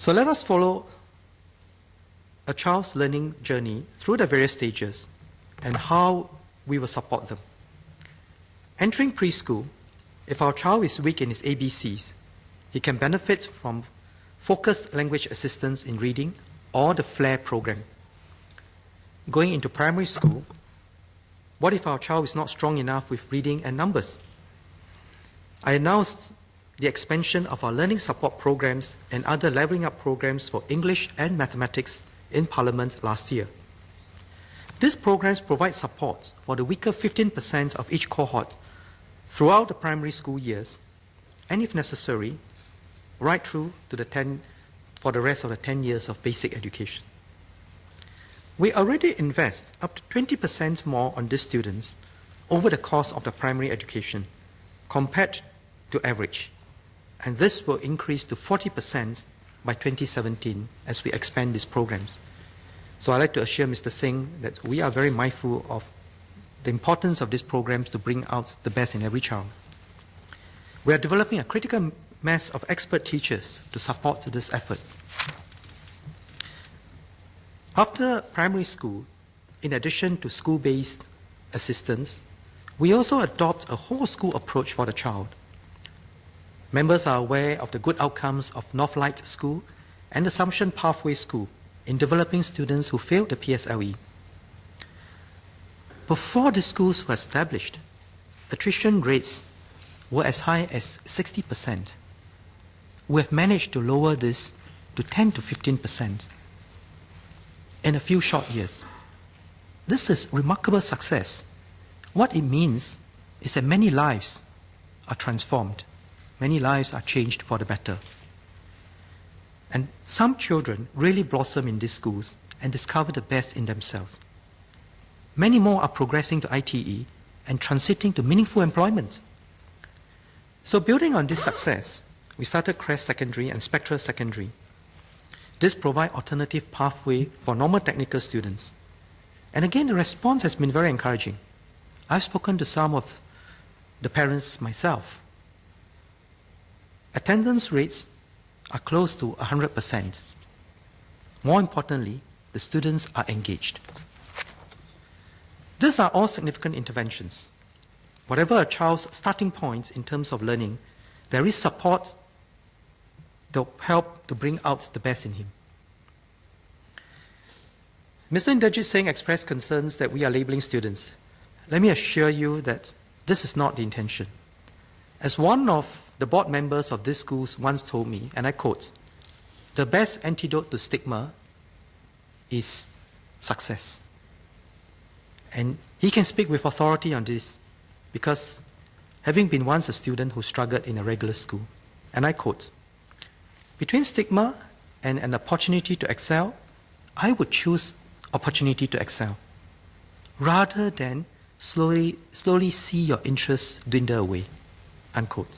So let us follow a child's learning journey through the various stages and how we will support them. Entering preschool, if our child is weak in his ABCs, he can benefit from focused language assistance in reading or the FLAIR program. Going into primary school, what if our child is not strong enough with reading and numbers? I announced the expansion of our learning support programs and other leveling up programs for English and mathematics in Parliament last year. These programs provide support for the weaker 15% of each cohort throughout the primary school years, and if necessary, right through to for the rest of the 10 years of basic education. We already invest up to 20% more on these students over the course of the primary education compared to average, and this will increase to 40% by 2017 as we expand these programs. So I'd like to assure Mr. Singh that we are very mindful of the importance of these programs to bring out the best in every child. We are developing a critical mass of expert teachers to support this effort. After primary school, in addition to school-based assistance, we also adopt a whole school approach for the child. Members are aware of the good outcomes of Northlight School and Assumption Pathway School in developing students who failed the PSLE. Before the schools were established, attrition rates were as high as 60%. We have managed to lower this to 10 to 15% in a few short years. This is remarkable success. What it means is that many lives are transformed. Many lives are changed for the better. And some children really blossom in these schools and discover the best in themselves. Many more are progressing to ITE and transiting to meaningful employment. So building on this success, we started Crest Secondary and Spectra Secondary. This provides alternative pathway for normal technical students. And again, the response has been very encouraging. I've spoken to some of the parents myself. Attendance rates are close to 100%. More importantly, the students are engaged. These are all significant interventions. Whatever a child's starting point in terms of learning, there is support to help to bring out the best in him. Mr. Inderjit Singh expressed concerns that we are labeling students. Let me assure you that this is not the intention. As one of the board members of these schools once told me, and I quote, "The best antidote to stigma is success." And he can speak with authority on this because having been once a student who struggled in a regular school, and I quote, "Between stigma and an opportunity to excel, I would choose opportunity to excel rather than slowly see your interests dwindle away," unquote.